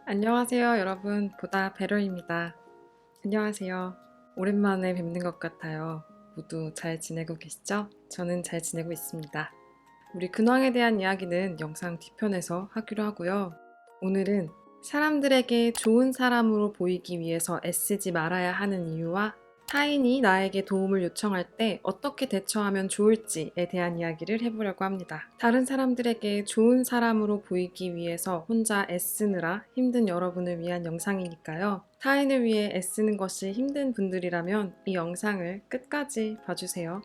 안녕하세요, 여러분. 보다 베러입니다. 안녕하세요. 오랜만에 뵙는 것 같아요. 모두 잘 지내고 계시죠? 저는 잘 지내고 있습니다. 우리 근황에 대한 이야기는 영상 뒤편에서 하기로 하고요. 오늘은 사람들에게 좋은 사람으로 보이기 위해서 애쓰지 말아야 하는 이유와 타인이 나에게 도움을 요청할 때 어떻게 대처하면 좋을지에 대한 이야기를 해보려고 합니다. 다른 사람들에게 좋은 사람으로 보이기 위해서 혼자 애쓰느라 힘든 여러분을 위한 영상이니까요. 타인을 위해 애쓰는 것이 힘든 분들이라면 이 영상을 끝까지 봐주세요.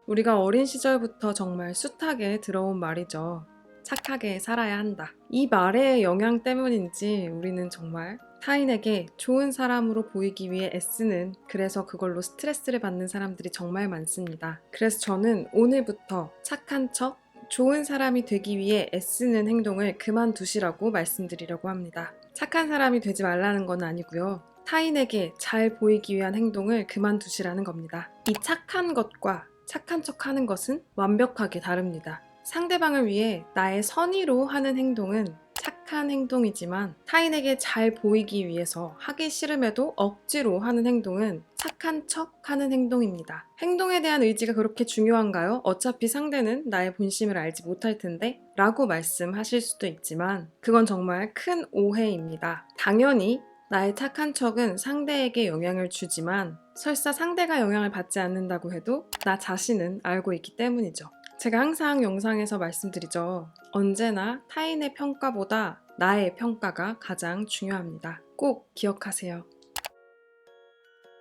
우리가 어린 시절부터 정말 숱하게 들어온 말이죠. 착하게 살아야 한다. 이 말의 영향 때문인지 우리는 정말 타인에게 좋은 사람으로 보이기 위해 애쓰는, 그래서 그걸로 스트레스를 받는 사람들이 정말 많습니다. 그래서 저는 오늘부터 착한 척, 좋은 사람이 되기 위해 애쓰는 행동을 그만두시라고 말씀드리려고 합니다. 착한 사람이 되지 말라는 건 아니고요. 타인에게 잘 보이기 위한 행동을 그만두시라는 겁니다. 이 착한 것과 착한 척 하는 것은 완벽하게 다릅니다. 상대방을 위해 나의 선의로 하는 행동은 착한 행동이지만 타인에게 잘 보이기 위해서 하기 싫음에도 억지로 하는 행동은 착한 척 하는 행동입니다. 행동에 대한 의지가 그렇게 중요한가요? 어차피 상대는 나의 본심을 알지 못할 텐데 라고 말씀하실 수도 있지만 그건 정말 큰 오해입니다. 당연히 나의 착한 척은 상대에게 영향을 주지만 설사 상대가 영향을 받지 않는다고 해도 나 자신은 알고 있기 때문이죠. 제가 항상 영상에서 말씀드리죠. 언제나 타인의 평가보다 나의 평가가 가장 중요합니다. 꼭 기억하세요.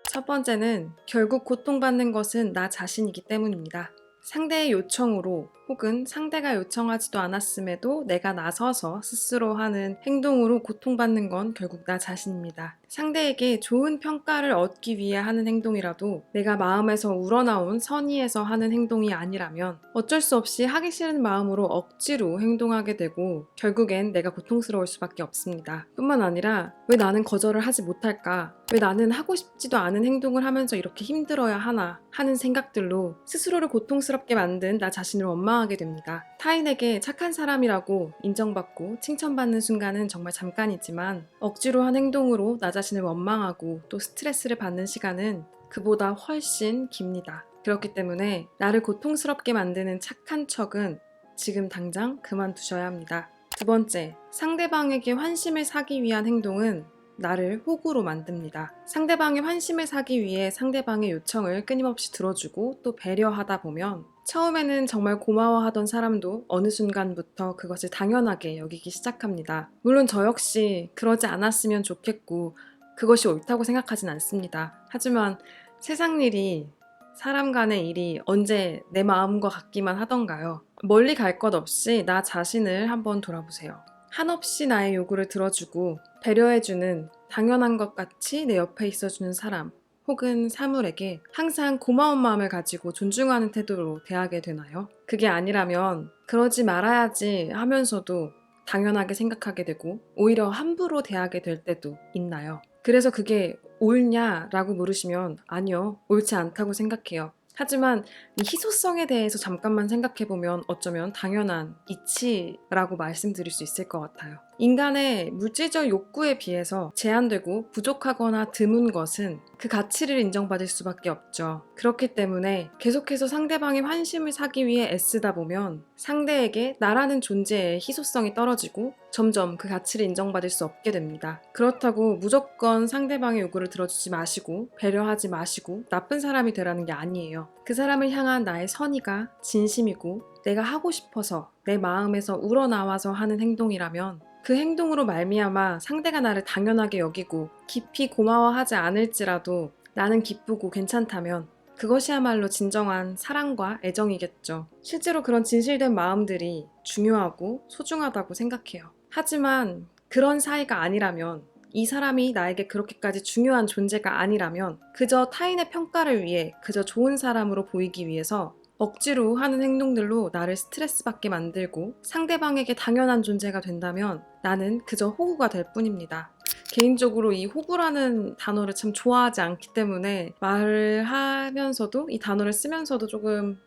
첫 번째는 결국 고통받는 것은 나 자신이기 때문입니다. 상대의 요청으로 혹은 상대가 요청하지도 않았음에도 내가 나서서 스스로 하는 행동으로 고통받는 건 결국 나 자신입니다. 상대에게 좋은 평가를 얻기 위해 하는 행동이라도 내가 마음에서 우러나온 선의에서 하는 행동이 아니라면 어쩔 수 없이 하기 싫은 마음으로 억지로 행동하게 되고 결국엔 내가 고통스러울 수밖에 없습니다. 뿐만 아니라 왜 나는 거절을 하지 못할까? 왜 나는 하고 싶지도 않은 행동을 하면서 이렇게 힘들어야 하나 하는 생각들로 스스로를 고통스럽게 만든 나 자신을 원망하게 됩니다. 타인에게 착한 사람이라고 인정받고 칭찬받는 순간은 정말 잠깐이지만 억지로 한 행동으로 나 자신을 원망하고 또 스트레스를 받는 시간은 그보다 훨씬 깁니다. 그렇기 때문에 나를 고통스럽게 만드는 착한 척은 지금 당장 그만두셔야 합니다. 두 번째, 상대방에게 환심을 사기 위한 행동은 나를 호구로 만듭니다. 상대방의 환심을 사기 위해 상대방의 요청을 끊임없이 들어주고 또 배려하다 보면 처음에는 정말 고마워하던 사람도 어느 순간부터 그것을 당연하게 여기기 시작합니다. 물론 저 역시 그러지 않았으면 좋겠고 그것이 옳다고 생각하진 않습니다. 하지만 세상 일이, 사람 간의 일이 언제 내 마음과 같기만 하던가요? 멀리 갈 것 없이 나 자신을 한번 돌아보세요. 한없이 나의 요구를 들어주고 배려해주는, 당연한 것 같이 내 옆에 있어주는 사람 혹은 사물에게 항상 고마운 마음을 가지고 존중하는 태도로 대하게 되나요? 그게 아니라면 그러지 말아야지 하면서도 당연하게 생각하게 되고 오히려 함부로 대하게 될 때도 있나요? 그래서 그게 옳냐라고 물으시면 아니요, 옳지 않다고 생각해요. 하지만 이 희소성에 대해서 잠깐만 생각해보면 어쩌면 당연한 이치라고 말씀드릴 수 있을 것 같아요. 인간의 물질적 욕구에 비해서 제한되고 부족하거나 드문 것은 그 가치를 인정받을 수밖에 없죠. 그렇기 때문에 계속해서 상대방의 환심을 사기 위해 애쓰다 보면 상대에게 나라는 존재의 희소성이 떨어지고 점점 그 가치를 인정받을 수 없게 됩니다. 그렇다고 무조건 상대방의 요구를 들어주지 마시고 배려하지 마시고 나쁜 사람이 되라는 게 아니에요. 그 사람을 향한 나의 선의가 진심이고 내가 하고 싶어서 내 마음에서 우러나와서 하는 행동이라면 그 행동으로 말미암아 상대가 나를 당연하게 여기고 깊이 고마워하지 않을지라도 나는 기쁘고 괜찮다면 그것이야말로 진정한 사랑과 애정이겠죠. 실제로 그런 진실된 마음들이 중요하고 소중하다고 생각해요. 하지만 그런 사이가 아니라면, 이 사람이 나에게 그렇게까지 중요한 존재가 아니라면 그저 타인의 평가를 위해, 그저 좋은 사람으로 보이기 위해서 억지로 하는 행동들로 나를 스트레스 받게 만들고 상대방에게 당연한 존재가 된다면 나는 그저 호구가 될 뿐입니다. 개인적으로 이 호구라는 단어를 참 좋아하지 않기 때문에 말을 하면서도 이 단어를 쓰면서도 조금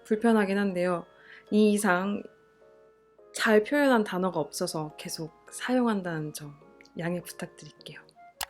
불편하긴 한데요. 이 이상 잘 표현한 단어가 없어서 계속 사용한다는 점 양해 부탁드릴게요.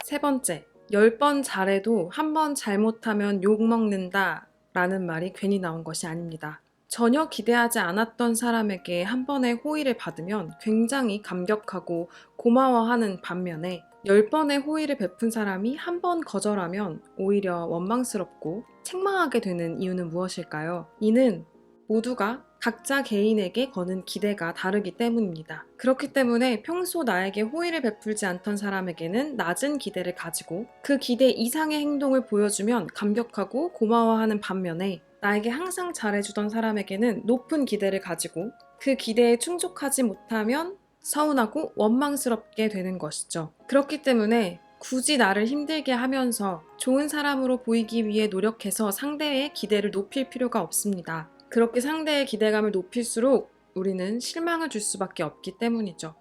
세 번째, 10번 잘해도 한 번 잘못하면 욕먹는다 라는 말이 괜히 나온 것이 아닙니다. 전혀 기대하지 않았던 사람에게 한 번의 호의를 받으면 굉장히 감격하고 고마워하는 반면에 10번의 호의를 베푼 사람이 한 번 거절하면 오히려 원망스럽고 책망하게 되는 이유는 무엇일까요? 이는 모두가 각자 개인에게 거는 기대가 다르기 때문입니다. 그렇기 때문에 평소 나에게 호의를 베풀지 않던 사람에게는 낮은 기대를 가지고 그 기대 이상의 행동을 보여주면 감격하고 고마워하는 반면에 나에게 항상 잘해주던 사람에게는 높은 기대를 가지고 그 기대에 충족하지 못하면 서운하고 원망스럽게 되는 것이죠. 그렇기 때문에 굳이 나를 힘들게 하면서 좋은 사람으로 보이기 위해 노력해서 상대의 기대를 높일 필요가 없습니다. 그렇게 상대의 기대감을 높일수록 우리는 실망을 줄 수밖에 없기 때문이죠.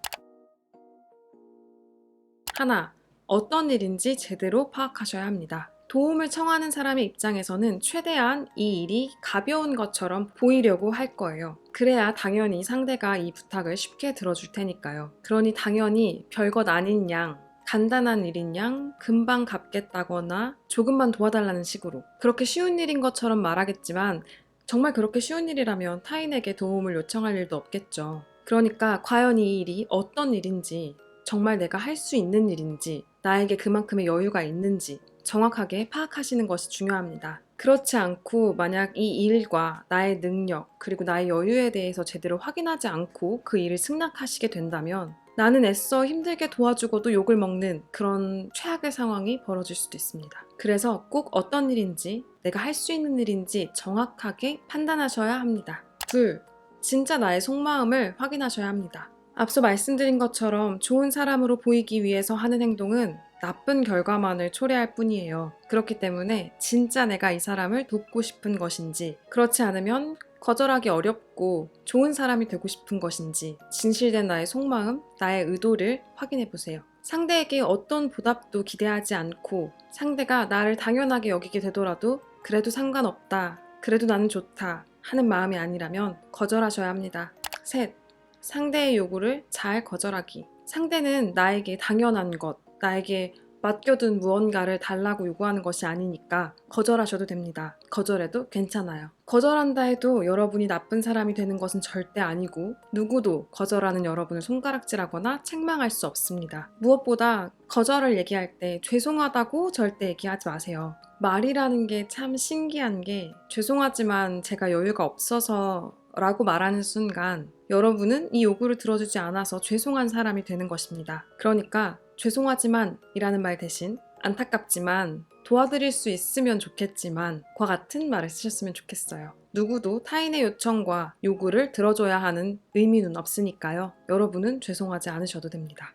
하나, 어떤 일인지 제대로 파악하셔야 합니다. 도움을 청하는 사람의 입장에서는 최대한 이 일이 가벼운 것처럼 보이려고 할 거예요. 그래야 당연히 상대가 이 부탁을 쉽게 들어줄 테니까요. 그러니 당연히 별것 아닌 양, 간단한 일인 양, 금방 갚겠다거나 조금만 도와달라는 식으로 그렇게 쉬운 일인 것처럼 말하겠지만 정말 그렇게 쉬운 일이라면 타인에게 도움을 요청할 일도 없겠죠. 그러니까 과연 이 일이 어떤 일인지, 정말 내가 할 수 있는 일인지, 나에게 그만큼의 여유가 있는지 정확하게 파악하시는 것이 중요합니다. 그렇지 않고 만약 이 일과 나의 능력 그리고 나의 여유에 대해서 제대로 확인하지 않고 그 일을 승낙하시게 된다면 나는 애써 힘들게 도와주고도 욕을 먹는 그런 최악의 상황이 벌어질 수도 있습니다. 그래서 꼭 어떤 일인지 내가 할 수 있는 일인지 정확하게 판단하셔야 합니다. 둘, 진짜 나의 속마음을 확인하셔야 합니다. 앞서 말씀드린 것처럼 좋은 사람으로 보이기 위해서 하는 행동은 나쁜 결과만을 초래할 뿐이에요. 그렇기 때문에 진짜 내가 이 사람을 돕고 싶은 것인지, 그렇지 않으면 거절하기 어렵고 좋은 사람이 되고 싶은 것인지 진실된 나의 속마음, 나의 의도를 확인해 보세요. 상대에게 어떤 보답도 기대하지 않고 상대가 나를 당연하게 여기게 되더라도 그래도 상관없다, 그래도 나는 좋다 하는 마음이 아니라면 거절하셔야 합니다. 셋, 상대의 요구를 잘 거절하기. 상대는 나에게 당연한 것, 나에게 맡겨둔 무언가를 달라고 요구하는 것이 아니니까 거절하셔도 됩니다. 거절해도 괜찮아요. 거절한다 해도 여러분이 나쁜 사람이 되는 것은 절대 아니고 누구도 거절하는 여러분을 손가락질하거나 책망할 수 없습니다. 무엇보다 거절을 얘기할 때 죄송하다고 절대 얘기하지 마세요. 말이라는 게 참 신기한 게 죄송하지만 제가 여유가 없어서 라고 말하는 순간 여러분은 이 요구를 들어주지 않아서 죄송한 사람이 되는 것입니다. 그러니까 죄송하지만 이라는 말 대신 안타깝지만 도와드릴 수 있으면 좋겠지만 과 같은 말을 쓰셨으면 좋겠어요. 누구도 타인의 요청과 요구를 들어줘야 하는 의무는 없으니까요. 여러분은 죄송하지 않으셔도 됩니다.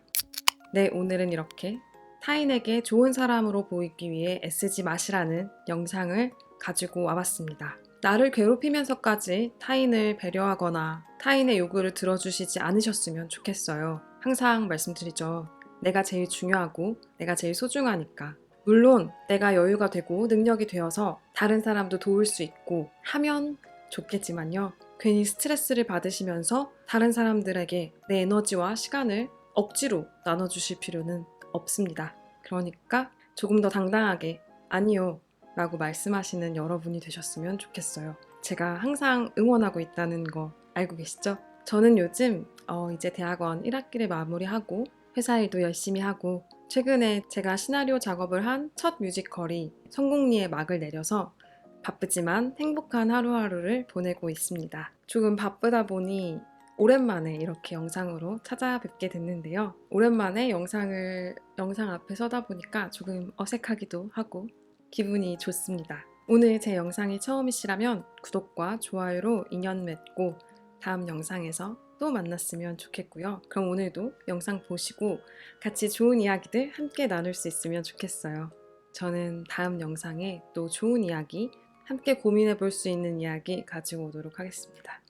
네, 오늘은 이렇게 타인에게 좋은 사람으로 보이기 위해 애쓰지 마시라는 영상을 가지고 와봤습니다. 나를 괴롭히면서까지 타인을 배려하거나 타인의 요구를 들어주시지 않으셨으면 좋겠어요. 항상 말씀드리죠. 내가 제일 중요하고 내가 제일 소중하니까. 물론 내가 여유가 되고 능력이 되어서 다른 사람도 도울 수 있고 하면 좋겠지만요. 괜히 스트레스를 받으시면서 다른 사람들에게 내 에너지와 시간을 억지로 나눠주실 필요는 없습니다. 그러니까 조금 더 당당하게 아니요 라고 말씀하시는 여러분이 되셨으면 좋겠어요. 제가 항상 응원하고 있다는 거 알고 계시죠? 저는 요즘 이제 대학원 1학기를 마무리하고 회사 일도 열심히 하고 최근에 제가 시나리오 작업을 한 첫 뮤지컬이 성공리에 막을 내려서 바쁘지만 행복한 하루하루를 보내고 있습니다. 조금 바쁘다 보니 오랜만에 이렇게 영상으로 찾아뵙게 됐는데요. 오랜만에 영상 앞에 서다 보니까 조금 어색하기도 하고 기분이 좋습니다. 오늘 제 영상이 처음이시라면 구독과 좋아요로 인연 맺고 다음 영상에서 또 만났으면 좋겠고요. 그럼 오늘도 영상 보시고 같이 좋은 이야기들 함께 나눌 수 있으면 좋겠어요. 저는 다음 영상에 또 좋은 이야기, 함께 고민해 볼 수 있는 이야기 가지고 오도록 하겠습니다.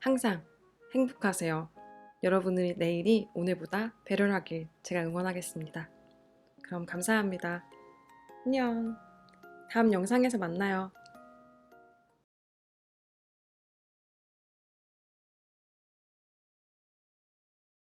항상 행복하세요. 여러분의 내일이 오늘보다 배려하길 제가 응원하겠습니다. 그럼 감사합니다. 안녕. 다음 영상에서 만나요.